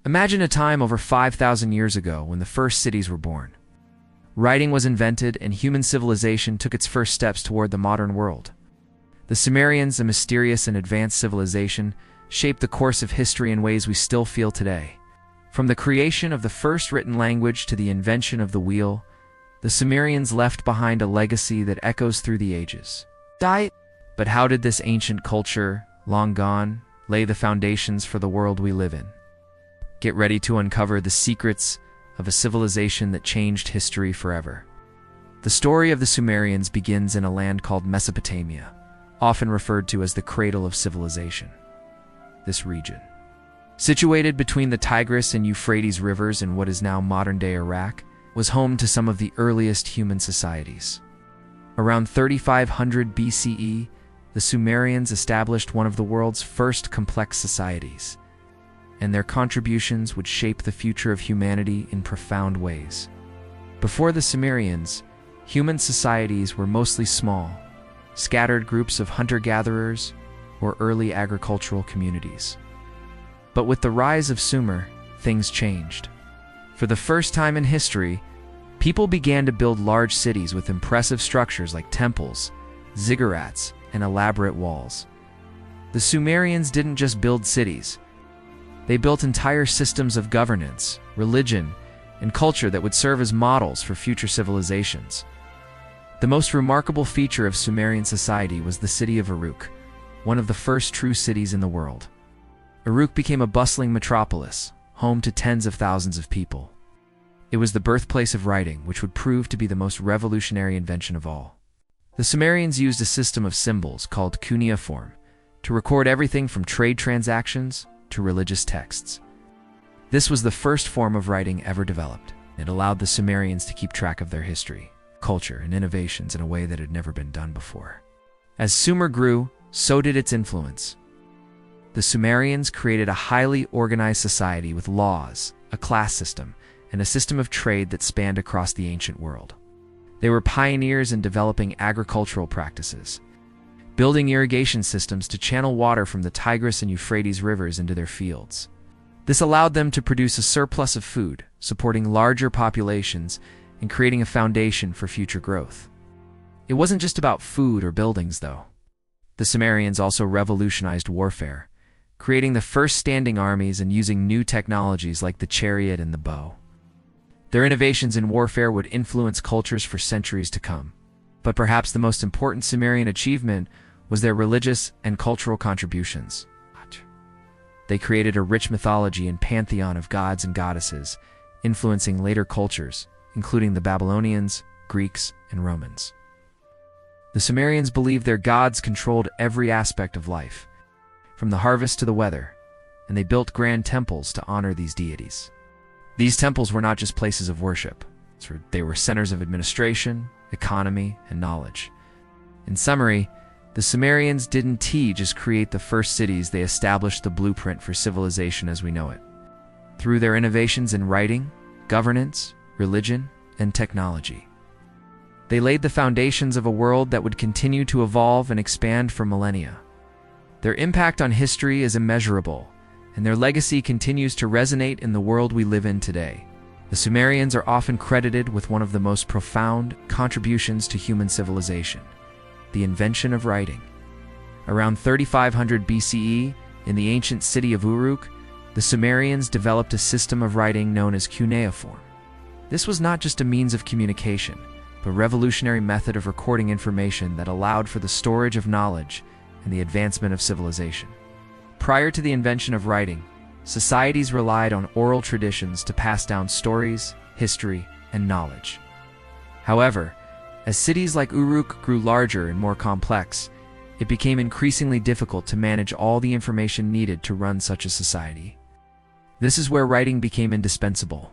Imagine a time over 5,000 years ago when the first cities were born. Writing was invented and human civilization took its first steps toward the modern world. The Sumerians, a mysterious and advanced civilization, shaped the course of history in ways we still feel today. From the creation of the first written language to the invention of the wheel, the Sumerians left behind a legacy that echoes through the ages. But how did this ancient culture, long gone, lay the foundations for the world we live in? Get ready to uncover the secrets of a civilization that changed history forever. The story of the Sumerians begins in a land called Mesopotamia, often referred to as the cradle of civilization. This region, situated between the Tigris and Euphrates rivers in what is now modern-day Iraq, was home to some of the earliest human societies. Around 3500 BCE, the Sumerians established one of the world's first complex societies, and their contributions would shape the future of humanity in profound ways. Before the Sumerians, human societies were mostly small, scattered groups of hunter-gatherers or early agricultural communities. But with the rise of Sumer, things changed. For the first time in history, people began to build large cities with impressive structures like temples, ziggurats, and elaborate walls. The Sumerians didn't just build cities. They built entire systems of governance, religion, and culture that would serve as models for future civilizations. The most remarkable feature of Sumerian society was the city of Uruk, one of the first true cities in the world. Uruk became a bustling metropolis, home to tens of thousands of people. It was the birthplace of writing, which would prove to be the most revolutionary invention of all. The Sumerians used a system of symbols called cuneiform to record everything from trade transactions to religious texts. This was the first form of writing ever developed. It allowed the Sumerians to keep track of their history, culture, and innovations in a way that had never been done before. As Sumer grew, so did its influence. The Sumerians created a highly organized society with laws, a class system, and a system of trade that spanned across the ancient world. They were pioneers in developing agricultural practices, building irrigation systems to channel water from the Tigris and Euphrates rivers into their fields. This allowed them to produce a surplus of food, supporting larger populations and creating a foundation for future growth. It wasn't just about food or buildings, though. The Sumerians also revolutionized warfare, creating the first standing armies and using new technologies like the chariot and the bow. Their innovations in warfare would influence cultures for centuries to come. But perhaps the most important Sumerian achievement was their religious and cultural contributions. They created a rich mythology and pantheon of gods and goddesses, influencing later cultures, including the Babylonians, Greeks, and Romans. The Sumerians believed their gods controlled every aspect of life, from the harvest to the weather, and they built grand temples to honor these deities. These temples were not just places of worship. They were centers of administration, economy, and knowledge. In summary, the Sumerians didn't just create the first cities, they established the blueprint for civilization as we know it. Through their innovations in writing, governance, religion, and technology, they laid the foundations of a world that would continue to evolve and expand for millennia. Their impact on history is immeasurable, and their legacy continues to resonate in the world we live in today. The Sumerians are often credited with one of the most profound contributions to human civilization: the invention of writing. Around 3500 BCE, in the ancient city of Uruk, the Sumerians developed a system of writing known as cuneiform. This was not just a means of communication, but a revolutionary method of recording information that allowed for the storage of knowledge and the advancement of civilization. Prior to the invention of writing, societies relied on oral traditions to pass down stories, history, and knowledge. However, as cities like Uruk grew larger and more complex, it became increasingly difficult to manage all the information needed to run such a society. This is where writing became indispensable.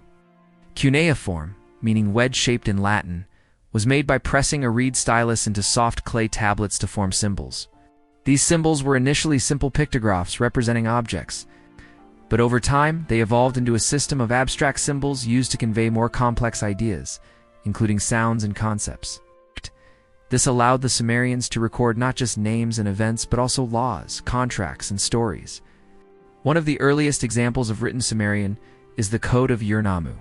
Cuneiform, meaning wedge-shaped in Latin, was made by pressing a reed stylus into soft clay tablets to form symbols. These symbols were initially simple pictographs representing objects, but over time they evolved into a system of abstract symbols used to convey more complex ideas, including sounds and concepts. This allowed the Sumerians to record not just names and events, but also laws, contracts, and stories. One of the earliest examples of written Sumerian is the Code of Ur-Nammu,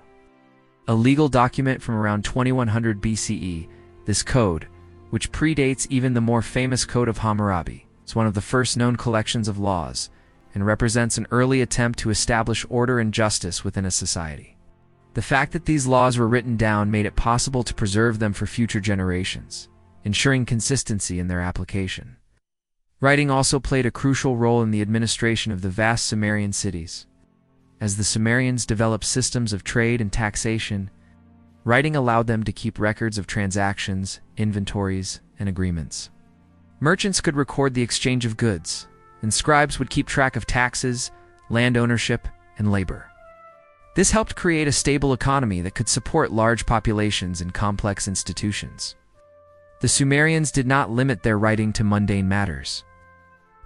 a legal document from around 2100 BCE. This code, which predates even the more famous Code of Hammurabi, is one of the first known collections of laws and represents an early attempt to establish order and justice within a society. The fact that these laws were written down made it possible to preserve them for future generations, ensuring consistency in their application. Writing also played a crucial role in the administration of the vast Sumerian cities. As the Sumerians developed systems of trade and taxation, writing allowed them to keep records of transactions, inventories, and agreements. Merchants could record the exchange of goods, and scribes would keep track of taxes, land ownership, and labor. This helped create a stable economy that could support large populations and complex institutions. The Sumerians did not limit their writing to mundane matters.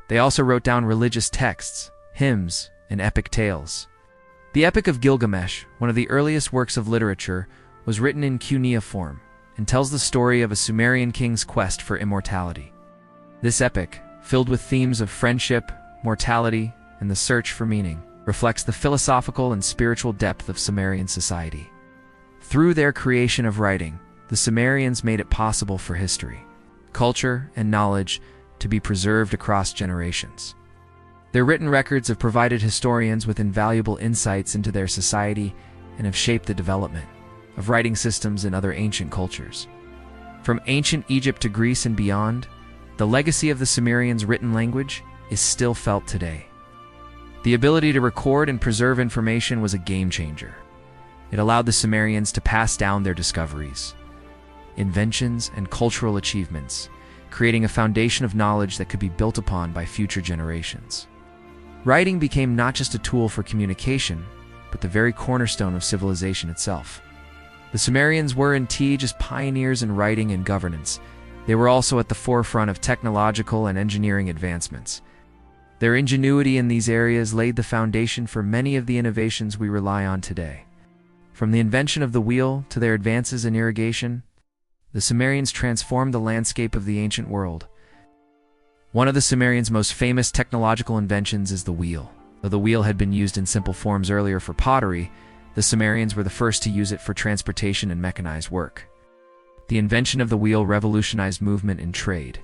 They also wrote down religious texts, hymns, and epic tales. The Epic of Gilgamesh, one of the earliest works of literature, was written in cuneiform and tells the story of a Sumerian king's quest for immortality. This epic, filled with themes of friendship, mortality, and the search for meaning, reflects the philosophical and spiritual depth of Sumerian society. Through their creation of writing, the Sumerians made it possible for history, culture, and knowledge to be preserved across generations. Their written records have provided historians with invaluable insights into their society and have shaped the development of writing systems in other ancient cultures. From ancient Egypt to Greece and beyond, the legacy of the Sumerians' written language is still felt today. The ability to record and preserve information was a game changer. It allowed the Sumerians to pass down their discoveries, inventions, and cultural achievements, creating a foundation of knowledge that could be built upon by future generations. Writing became not just a tool for communication, but the very cornerstone of civilization itself. The Sumerians were indeed just pioneers in writing and governance. They were also at the forefront of technological and engineering advancements. Their ingenuity in these areas laid the foundation for many of the innovations we rely on today. From the invention of the wheel to their advances in irrigation, the Sumerians transformed the landscape of the ancient world. One of the Sumerians' most famous technological inventions is the wheel. Though the wheel had been used in simple forms earlier for pottery, the Sumerians were the first to use it for transportation and mechanized work. The invention of the wheel revolutionized movement and trade.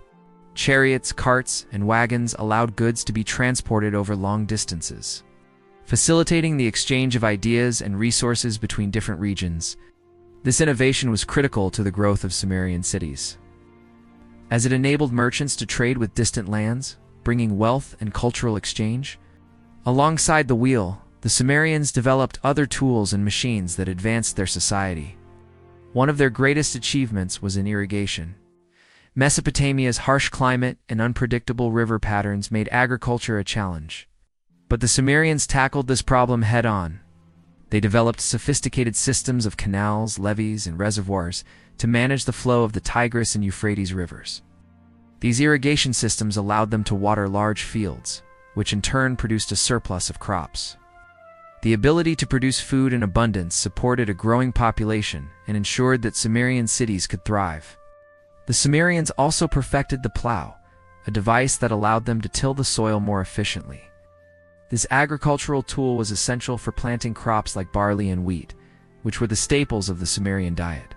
Chariots, carts, and wagons allowed goods to be transported over long distances, facilitating the exchange of ideas and resources between different regions. This innovation was critical to the growth of Sumerian cities, as it enabled merchants to trade with distant lands, bringing wealth and cultural exchange. Alongside the wheel, the Sumerians developed other tools and machines that advanced their society. One of their greatest achievements was in irrigation. Mesopotamia's harsh climate and unpredictable river patterns made agriculture a challenge. But the Sumerians tackled this problem head-on. They developed sophisticated systems of canals, levees, and reservoirs to manage the flow of the Tigris and Euphrates rivers. These irrigation systems allowed them to water large fields, which in turn produced a surplus of crops. The ability to produce food in abundance supported a growing population and ensured that Sumerian cities could thrive. The Sumerians also perfected the plow, a device that allowed them to till the soil more efficiently. This agricultural tool was essential for planting crops like barley and wheat, which were the staples of the Sumerian diet.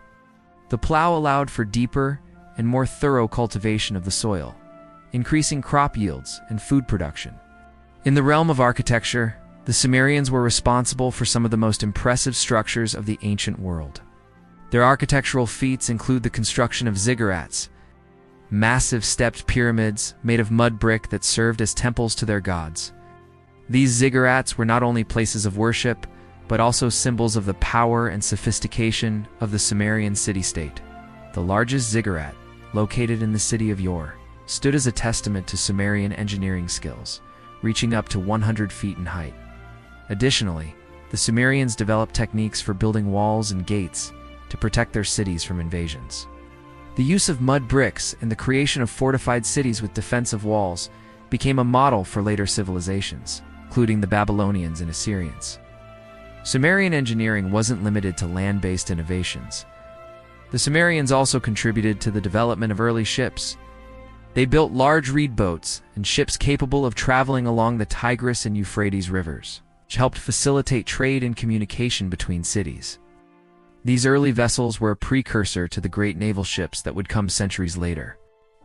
The plow allowed for deeper and more thorough cultivation of the soil, increasing crop yields and food production. In the realm of architecture, the Sumerians were responsible for some of the most impressive structures of the ancient world. Their architectural feats include the construction of ziggurats, massive stepped pyramids made of mud brick that served as temples to their gods. These ziggurats were not only places of worship, but also symbols of the power and sophistication of the Sumerian city-state. The largest ziggurat, located in the city of Ur, stood as a testament to Sumerian engineering skills, reaching up to 100 feet in height. Additionally, the Sumerians developed techniques for building walls and gates to protect their cities from invasions. The use of mud bricks and the creation of fortified cities with defensive walls became a model for later civilizations, including the Babylonians and Assyrians. Sumerian engineering wasn't limited to land-based innovations. The Sumerians also contributed to the development of early ships, They built large reed boats and ships capable of traveling along the Tigris and Euphrates rivers, which helped facilitate trade and communication between cities. These early vessels were a precursor to the great naval ships that would come centuries later.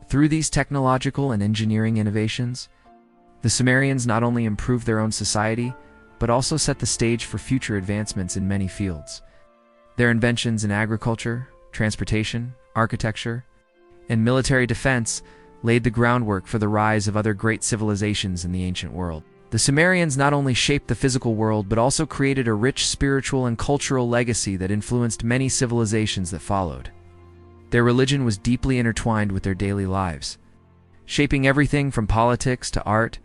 Through these technological and engineering innovations, the Sumerians not only improved their own society, but also set the stage for future advancements in many fields. Their inventions in agriculture, transportation, architecture, and military defense laid the groundwork for the rise of other great civilizations in the ancient world. The Sumerians not only shaped the physical world, but also created a rich spiritual and cultural legacy that influenced many civilizations that followed. Their religion was deeply intertwined with their daily lives, shaping everything from politics to art,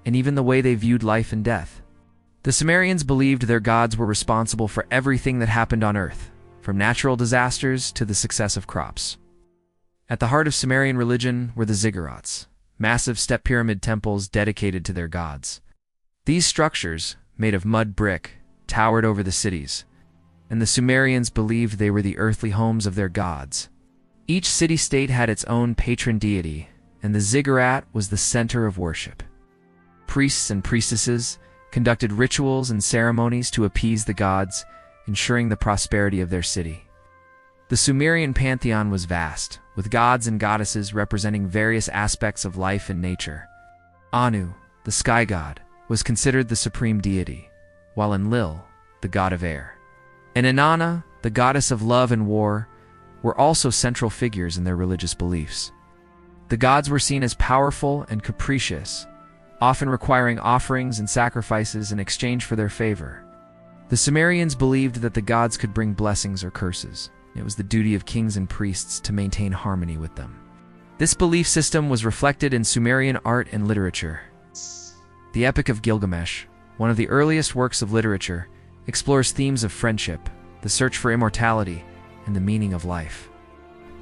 and even the way they viewed life and death. The Sumerians believed their gods were responsible for everything that happened on Earth, from natural disasters to the success of crops. At the heart of Sumerian religion were the ziggurats, massive step pyramid temples dedicated to their gods. These structures, made of mud brick, towered over the cities, and the Sumerians believed they were the earthly homes of their gods. Each city-state had its own patron deity, and the ziggurat was the center of worship. Priests and priestesses conducted rituals and ceremonies to appease the gods, ensuring the prosperity of their city. The Sumerian pantheon was vast, with gods and goddesses representing various aspects of life and nature. Anu, the sky god, was considered the supreme deity, while Enlil, the god of air, and Inanna, the goddess of love and war, were also central figures in their religious beliefs. The gods were seen as powerful and capricious, often requiring offerings and sacrifices in exchange for their favor. The Sumerians believed that the gods could bring blessings or curses. It was the duty of kings and priests to maintain harmony with them. This belief system was reflected in Sumerian art and literature. The Epic of Gilgamesh, one of the earliest works of literature, explores themes of friendship, the search for immortality, and the meaning of life.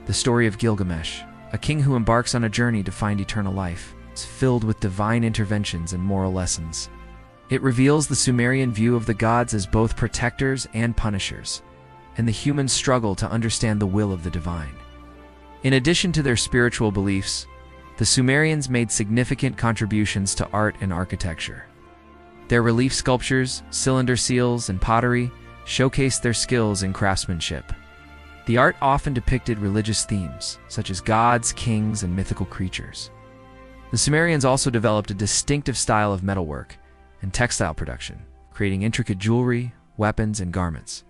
The story of Gilgamesh, a king who embarks on a journey to find eternal life, is filled with divine interventions and moral lessons. It reveals the Sumerian view of the gods as both protectors and punishers, and the human struggle to understand the will of the divine. In addition to their spiritual beliefs, the Sumerians made significant contributions to art and architecture. Their relief sculptures, cylinder seals, and pottery showcased their skills in craftsmanship. The art often depicted religious themes, such as gods, kings, and mythical creatures. The Sumerians also developed a distinctive style of metalwork and textile production, creating intricate jewelry, weapons, and garments.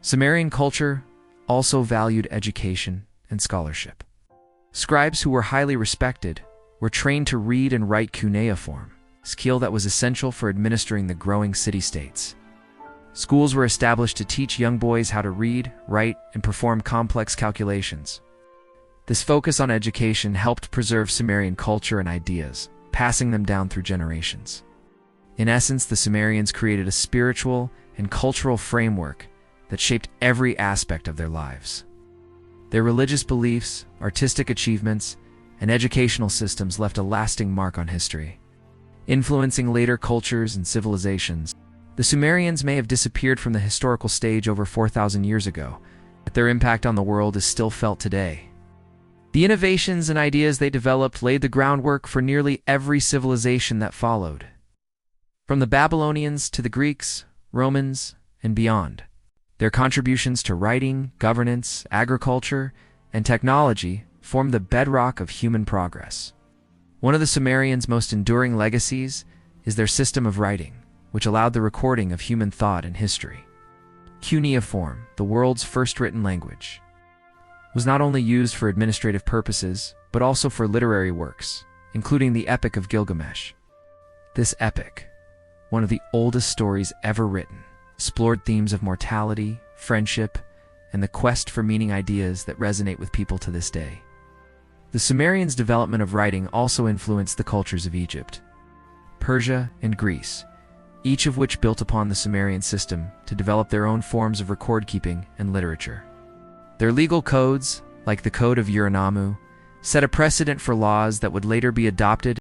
Sumerian culture also valued education and scholarship. Scribes who were highly respected were trained to read and write cuneiform, a skill that was essential for administering the growing city-states. Schools were established to teach young boys how to read, write, and perform complex calculations. This focus on education helped preserve Sumerian culture and ideas, passing them down through generations. In essence, the Sumerians created a spiritual and cultural framework that shaped every aspect of their lives. Their religious beliefs, artistic achievements, and educational systems left a lasting mark on history, influencing later cultures and civilizations. The Sumerians may have disappeared from the historical stage over 4,000 years ago, but their impact on the world is still felt today. The innovations and ideas they developed laid the groundwork for nearly every civilization that followed. From the Babylonians to the Greeks, Romans, and beyond, their contributions to writing, governance, agriculture, and technology formed the bedrock of human progress. One of the Sumerians' most enduring legacies is their system of writing, which allowed the recording of human thought and history. Cuneiform, the world's first written language, was not only used for administrative purposes, but also for literary works, including the Epic of Gilgamesh. This epic, one of the oldest stories ever written, explored themes of mortality, friendship, and the quest for meaning, ideas that resonate with people to this day. The Sumerians' development of writing also influenced the cultures of Egypt, Persia, and Greece, each of which built upon the Sumerian system to develop their own forms of record-keeping and literature. Their legal codes, like the Code of Uranamu, set a precedent for laws that would later be adopted